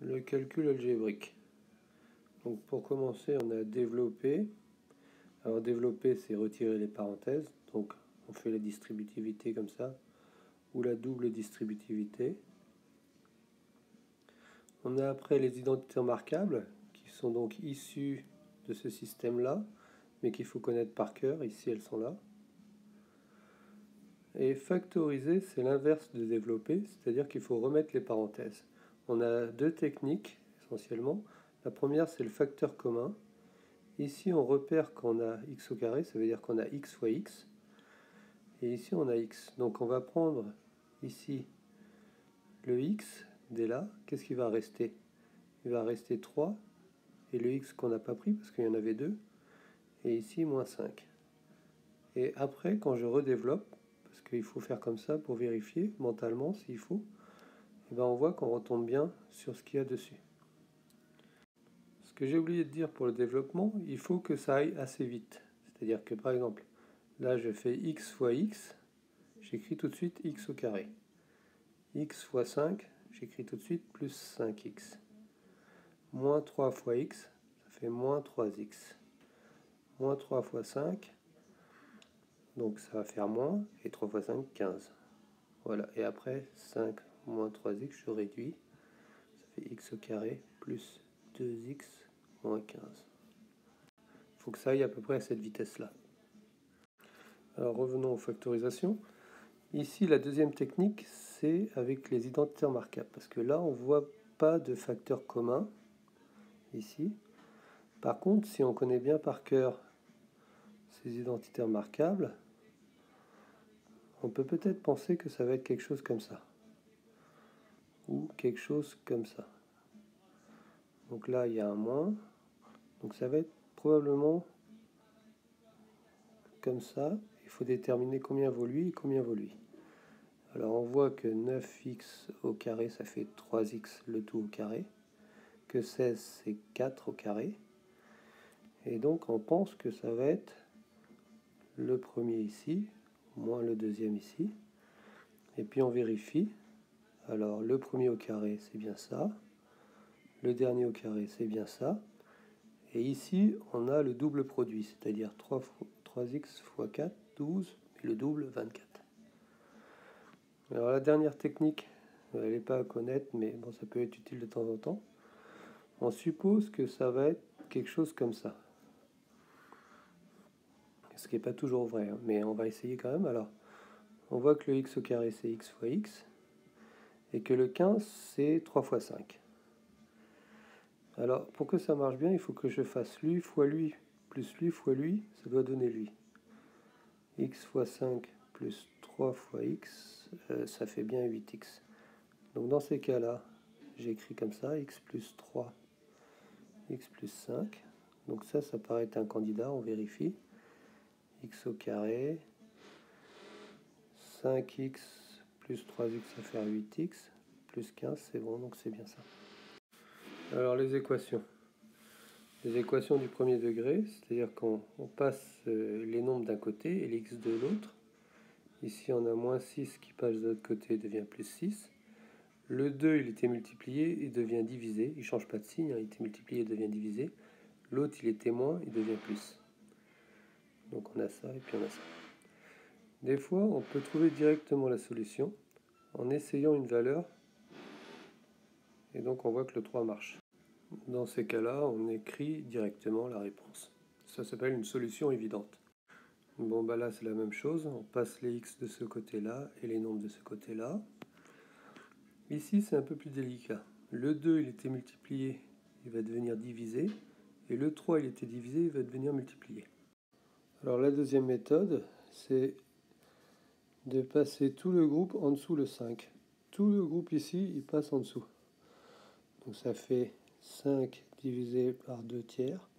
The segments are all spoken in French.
Le calcul algébrique. Donc pour commencer, on a développé. Alors développer, c'est retirer les parenthèses. Donc on fait la distributivité comme ça, ou la double distributivité. On a après les identités remarquables, qui sont donc issues de ce système-là, mais qu'il faut connaître par cœur. Ici, elles sont là. Et factoriser, c'est l'inverse de développer, c'est-à-dire qu'il faut remettre les parenthèses. On a deux techniques, essentiellement. La première, c'est le facteur commun. Ici, on repère qu'on a x au carré, ça veut dire qu'on a x fois x. Et ici, on a x. Donc, on va prendre ici le x, dès là. Qu'est-ce qui va rester? Il va rester 3, et le x qu'on n'a pas pris, parce qu'il y en avait 2. Et ici, moins 5. Et après, quand je redéveloppe, parce qu'il faut faire comme ça pour vérifier mentalement s'il faut, et ben on voit qu'on retombe bien sur ce qu'il y a dessus. Ce que j'ai oublié de dire pour le développement, il faut que ça aille assez vite. C'est-à-dire que par exemple, là je fais x fois x, j'écris tout de suite x au carré. X fois 5, j'écris tout de suite plus 5x. Moins 3 fois x, ça fait moins 3x. Moins 3 fois 5, donc ça va faire moins, et 3 fois 5, 15. Voilà, et après 5 moins 3x, je réduis, ça fait x au carré plus 2x moins 15. Il faut que ça aille à peu près à cette vitesse-là. Alors revenons aux factorisations. Ici, la deuxième technique, c'est avec les identités remarquables, parce que là, on ne voit pas de facteur commun, ici. Par contre, si on connaît bien par cœur ces identités remarquables, on peut peut-être penser que ça va être quelque chose comme ça, ou quelque chose comme ça. Donc là, il y a un moins, donc ça va être probablement comme ça. Il faut déterminer combien vaut lui et combien vaut lui. Alors on voit que 9x au carré, ça fait 3x le tout au carré, que 16 c'est 4 au carré, et donc on pense que ça va être le premier ici, moins le deuxième ici, et puis on vérifie. Alors le premier au carré c'est bien ça, le dernier au carré c'est bien ça, et ici on a le double produit, c'est-à-dire 3x fois 4, 12, et le double 24. Alors la dernière technique, elle n'est pas à connaître, mais bon, ça peut être utile de temps en temps. On suppose que ça va être quelque chose comme ça. Ce qui n'est pas toujours vrai, hein, mais on va essayer quand même. Alors, on voit que le x au carré, c'est x fois x, et que le 15, c'est 3 fois 5. Alors, pour que ça marche bien, il faut que je fasse lui fois lui, plus lui fois lui, ça doit donner lui. X fois 5 plus 3 fois x, ça fait bien 8x. Donc dans ces cas-là, j'écris comme ça, x plus 3, x plus 5. Donc ça paraît être un candidat, on vérifie. X au carré, 5x plus 3x, ça fait 8x, plus 15, c'est bon, donc c'est bien ça. Alors les équations. Les équations du premier degré, c'est-à-dire qu'on passe les nombres d'un côté et les x de l'autre. Ici on a moins 6 qui passe de l'autre côté et devient plus 6. Le 2, il était multiplié, il devient divisé. Il ne change pas de signe, hein, il était multiplié, il devient divisé. L'autre, il était moins, il devient plus. Donc on a ça et puis on a ça. Des fois, on peut trouver directement la solution en essayant une valeur. Et donc on voit que le 3 marche. Dans ces cas-là, on écrit directement la réponse. Ça s'appelle une solution évidente. Bon, bah là, c'est la même chose. On passe les x de ce côté-là et les nombres de ce côté-là. Ici, c'est un peu plus délicat. Le 2, il était multiplié, il va devenir divisé. Et le 3, il était divisé, il va devenir multiplié. Alors la deuxième méthode, c'est de passer tout le groupe en dessous le 5. Tout le groupe ici, il passe en dessous. Donc ça fait 5 divisé par 2 tiers.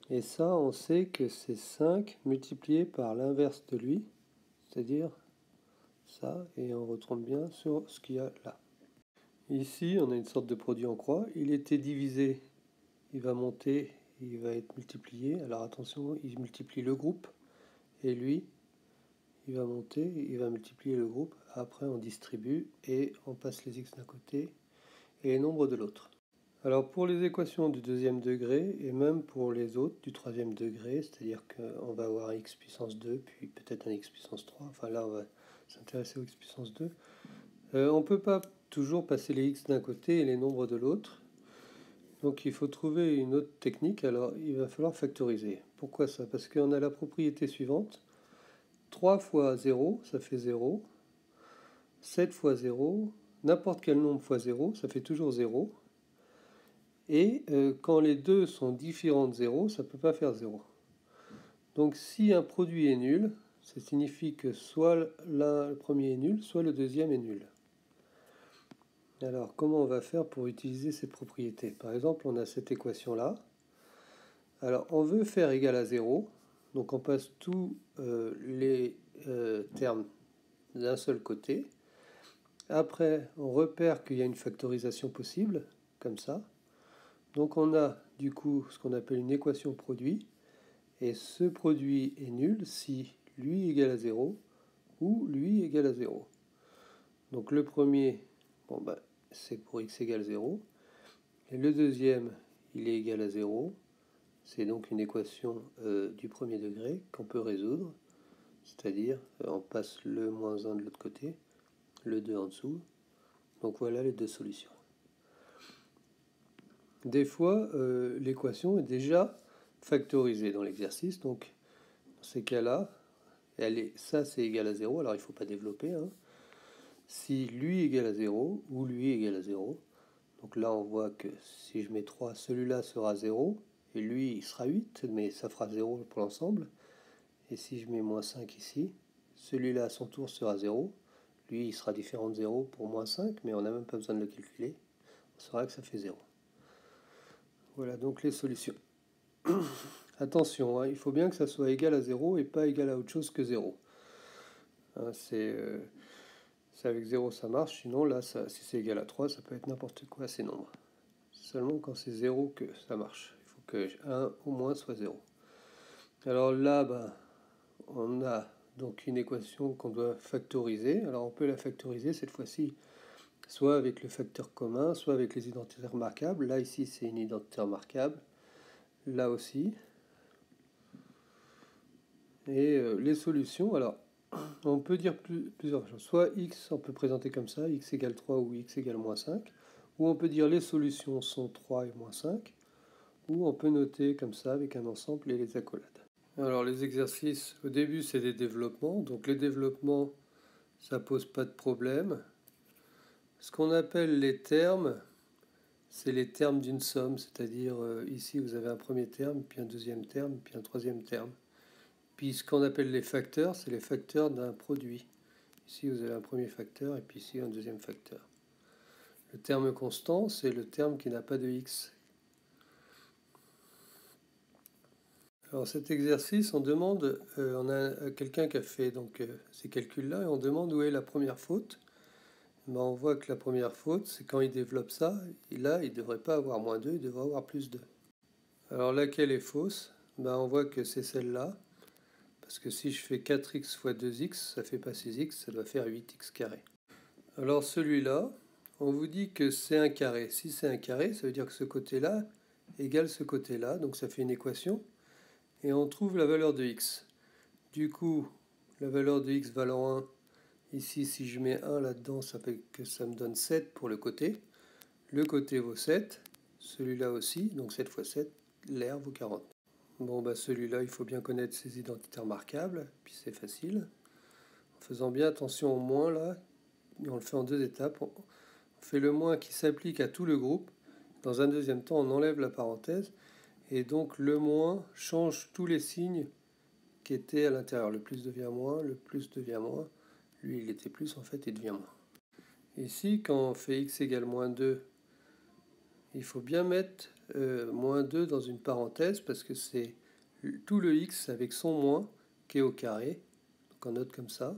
Et ça, on sait que c'est 5 multiplié par l'inverse de lui, c'est-à-dire ça, et on retombe bien sur ce qu'il y a là. Ici, on a une sorte de produit en croix. Il était divisé, il va monter, il va être multiplié. Alors attention, il multiplie le groupe, et lui, il va monter, il va multiplier le groupe. Après, on distribue, et on passe les x d'un côté, et les nombres de l'autre. Alors pour les équations du deuxième degré, et même pour les autres du troisième degré, c'est-à-dire qu'on va avoir un x puissance 2, puis peut-être un x puissance 3, enfin là on va s'intéresser au x puissance 2, on ne peut pas toujours passer les x d'un côté et les nombres de l'autre. Donc il faut trouver une autre technique, alors il va falloir factoriser. Pourquoi ça? Parce qu'on a la propriété suivante. 3 fois 0, ça fait 0. 7 fois 0, n'importe quel nombre fois 0, ça fait toujours 0. Et quand les deux sont différents de 0, ça ne peut pas faire 0. Donc si un produit est nul, ça signifie que soit le premier est nul, soit le deuxième est nul. Alors comment on va faire pour utiliser ces propriétés? Par exemple, on a cette équation-là. Alors on veut faire égal à 0, donc on passe tous les termes d'un seul côté. Après, on repère qu'il y a une factorisation possible, comme ça. Donc on a du coup ce qu'on appelle une équation produit, et ce produit est nul si lui égale à 0 ou lui égale à 0. Donc le premier, bon ben, c'est pour x égale 0, et le deuxième, il est égal à 0, c'est donc une équation du premier degré qu'on peut résoudre, c'est-à-dire on passe le moins 1 de l'autre côté, le 2 en dessous, donc voilà les deux solutions. Des fois, l'équation est déjà factorisée dans l'exercice, donc dans ces cas-là, ça c'est égal à 0, alors il ne faut pas développer. Hein. Si lui égale à 0 ou lui égale à 0, donc là on voit que si je mets 3, celui-là sera 0, et lui il sera 8, mais ça fera 0 pour l'ensemble. Et si je mets moins 5 ici, celui-là à son tour sera 0, lui il sera différent de 0 pour moins 5, mais on n'a même pas besoin de le calculer, on saura que ça fait 0. Voilà donc les solutions. Attention, hein, il faut bien que ça soit égal à 0 et pas égal à autre chose que 0. Hein, c'est avec 0 ça marche, sinon là, si c'est égal à 3, ça peut être n'importe quoi ces nombres. C'est seulement quand c'est 0 que ça marche. Il faut que 1 au moins soit 0. Alors là, on a donc une équation qu'on doit factoriser. Alors on peut la factoriser cette fois-ci soit avec le facteur commun, soit avec les identités remarquables. Là, ici, c'est une identité remarquable. Là aussi. Et les solutions, alors, on peut dire plusieurs choses. Soit x, on peut présenter comme ça, x égale 3 ou x égale moins 5. Ou on peut dire les solutions sont 3 et moins 5. Ou on peut noter comme ça avec un ensemble et les accolades. Alors les exercices, au début, c'est des développements. Donc les développements, ça pose pas de problème. Ce qu'on appelle les termes, c'est les termes d'une somme, c'est-à-dire ici vous avez un premier terme, puis un deuxième terme, puis un troisième terme. Puis ce qu'on appelle les facteurs, c'est les facteurs d'un produit. Ici vous avez un premier facteur et puis ici un deuxième facteur. Le terme constant, c'est le terme qui n'a pas de x. Alors cet exercice, on demande, on a quelqu'un qui a fait donc, ces calculs-là et on demande où est la première faute. On voit que la première faute, c'est quand il développe ça, là, il ne devrait pas avoir moins 2, il devrait avoir plus 2. Alors laquelle est fausse? On voit que c'est celle-là, parce que si je fais 4x fois 2x, ça ne fait pas 6x, ça doit faire 8x carré. Alors celui-là, on vous dit que c'est un carré. Si c'est un carré, ça veut dire que ce côté-là égale ce côté-là, donc ça fait une équation, et on trouve la valeur de x. Du coup, la valeur de x valant 1, ici, si je mets 1 là-dedans, ça fait que ça me donne 7 pour le côté. Le côté vaut 7, celui-là aussi, donc 7 fois 7, l'air vaut 40. Bon, celui-là, il faut bien connaître ses identités remarquables, puis c'est facile. En faisant bien attention au moins, là, on le fait en deux étapes. On fait le moins qui s'applique à tout le groupe. Dans un deuxième temps, on enlève la parenthèse, et donc le moins change tous les signes qui étaient à l'intérieur. Le plus devient moins, le plus devient moins. Lui, il était plus, en fait, il devient moins. Ici, quand on fait x égale moins 2, il faut bien mettre moins 2 dans une parenthèse parce que c'est tout le x avec son moins qui est au carré. Donc on note comme ça.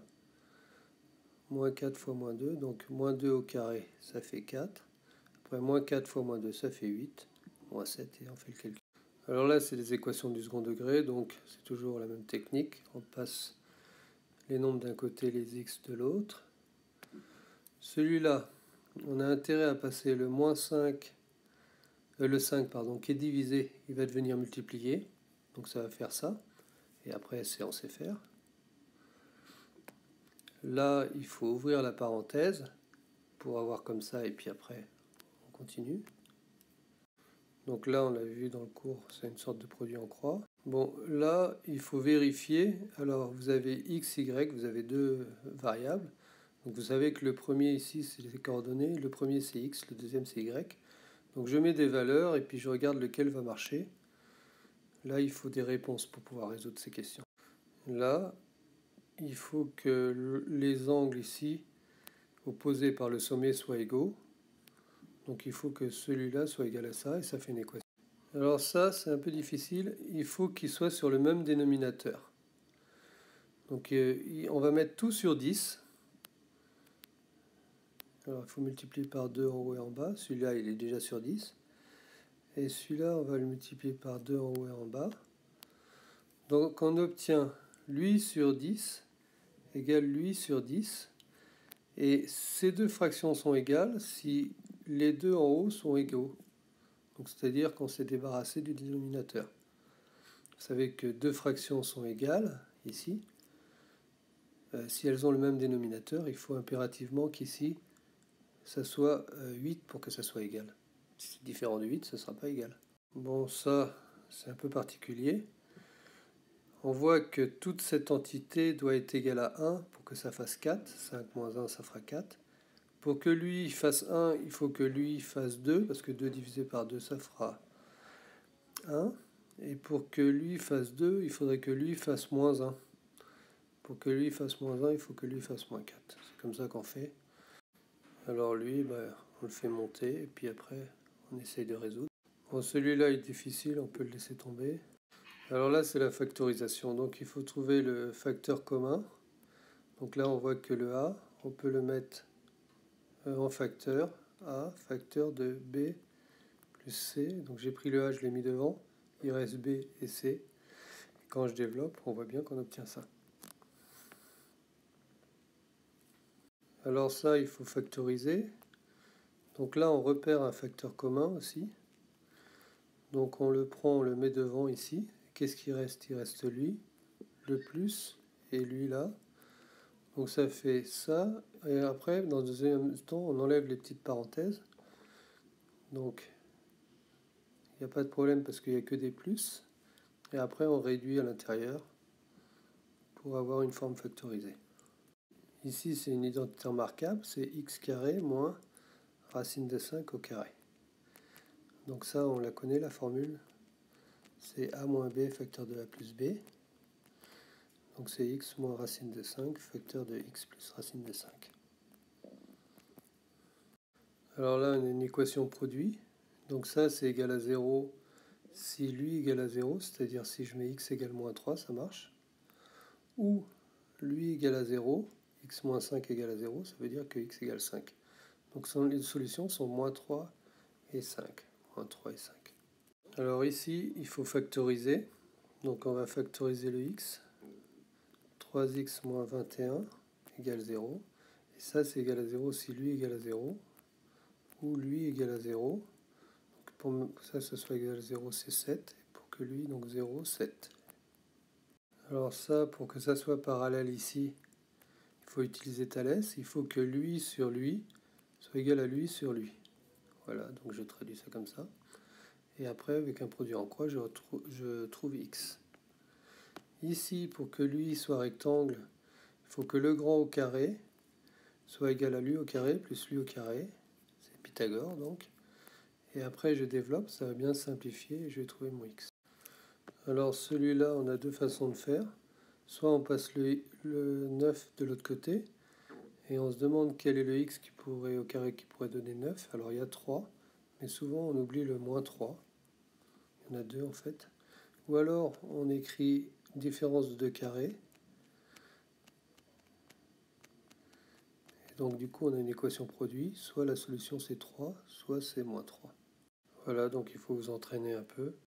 Moins 4 fois moins 2, donc moins 2 au carré, ça fait 4. Après, moins 4 fois moins 2, ça fait 8. Moins 7, et on fait le calcul. Alors là, c'est les équations du second degré, donc c'est toujours la même technique. On passe les nombres d'un côté, les x de l'autre. Celui-là, On a intérêt à passer le moins 5, le 5 pardon, qui est divisé, il va devenir multiplié. Donc ça va faire ça. Et après, c'est en sait faire. Là, il faut ouvrir la parenthèse pour avoir comme ça, et puis après, on continue. Donc là, on l'a vu dans le cours, c'est une sorte de produit en croix. Bon, là, il faut vérifier. Alors, vous avez x, y, vous avez deux variables. Donc vous savez que le premier ici, c'est les coordonnées. Le premier, c'est x, le deuxième, c'est y. Donc je mets des valeurs et puis je regarde lequel va marcher. Là, il faut des réponses pour pouvoir résoudre ces questions. Là, il faut que les angles ici, opposés par le sommet, soient égaux. Donc il faut que celui-là soit égal à ça, et ça fait une équation. Alors ça, c'est un peu difficile. Il faut qu'ils soient sur le même dénominateur. Donc on va mettre tout sur 10. Alors il faut multiplier par 2 en haut et en bas. Celui-là, il est déjà sur 10. Et celui-là, on va le multiplier par 2 en haut et en bas. Donc on obtient lui sur 10 égale lui sur 10. Et ces deux fractions sont égales si les deux en haut sont égaux. Donc c'est-à-dire qu'on s'est débarrassé du dénominateur. Vous savez que deux fractions sont égales, ici. Si elles ont le même dénominateur, il faut impérativement qu'ici, ça soit 8 pour que ça soit égal. Si c'est différent de 8, ce ne sera pas égal. Bon, ça, c'est un peu particulier. On voit que toute cette entité doit être égale à 1 pour que ça fasse 4. 5 moins 1, ça fera 4. Pour que lui fasse 1, il faut que lui fasse 2, parce que 2 divisé par 2, ça fera 1. Et pour que lui fasse 2, il faudrait que lui fasse moins 1. Pour que lui fasse moins 1, il faut que lui fasse moins 4. C'est comme ça qu'on fait. Alors lui, on le fait monter, et puis après, on essaye de résoudre. Bon, celui-là est difficile, on peut le laisser tomber. Alors là, c'est la factorisation. Donc il faut trouver le facteur commun. Donc là, on voit que le A, on peut le mettre en facteur. A, facteur de B plus C. Donc j'ai pris le A, je l'ai mis devant. Il reste B et C. Et quand je développe, on voit bien qu'on obtient ça. Alors ça, il faut factoriser. Donc là, on repère un facteur commun aussi. Donc on le prend, on le met devant ici. Qu'est-ce qui reste? Il reste lui, le plus, et lui là. Donc ça fait ça. Et après, dans le deuxième temps, on enlève les petites parenthèses. Donc il n'y a pas de problème parce qu'il n'y a que des plus. Et après, on réduit à l'intérieur pour avoir une forme factorisée. Ici, c'est une identité remarquable. C'est x carré moins racine de 5 au carré. Donc ça, on la connaît, la formule. C'est a moins b facteur de a plus b. Donc c'est x moins racine de 5 facteur de x plus racine de 5. Alors là, on a une équation produit. Donc ça, c'est égal à 0 si lui égale à 0, c'est-à-dire si je mets x égale moins 3, ça marche. Ou lui égale à 0, x moins 5 égale à 0, ça veut dire que x égale 5. Donc les solutions sont moins 3 et 5. Moins 3 et 5. Alors ici, il faut factoriser. Donc on va factoriser le x. 3x moins 21 égale 0. Et ça, c'est égal à 0 si lui égale à 0. Ou lui égale à 0. Donc pour que ça, ce soit égal à 0, c'est 7. Et pour que lui, donc 0, 7. Alors ça, pour que ça soit parallèle ici, il faut utiliser Thalès. Il faut que lui sur lui soit égal à lui sur lui. Voilà, donc je traduis ça comme ça. Et après, avec un produit en croix, je trouve x. Ici, pour que lui soit rectangle, il faut que le grand au carré soit égal à lui au carré plus lui au carré. C'est Pythagore, donc. Et après, je développe, ça va bien simplifier et je vais trouver mon x. Alors celui-là, on a deux façons de faire. Soit on passe le 9 de l'autre côté, et on se demande quel est le x au carré qui pourrait donner 9. Alors il y a 3, mais souvent on oublie le moins 3. Il y en a 2 en fait. Ou alors on écrit différence de 2 carrés. Et donc du coup on a une équation produit. Soit la solution c'est 3, soit c'est moins 3. Voilà, donc il faut vous entraîner un peu.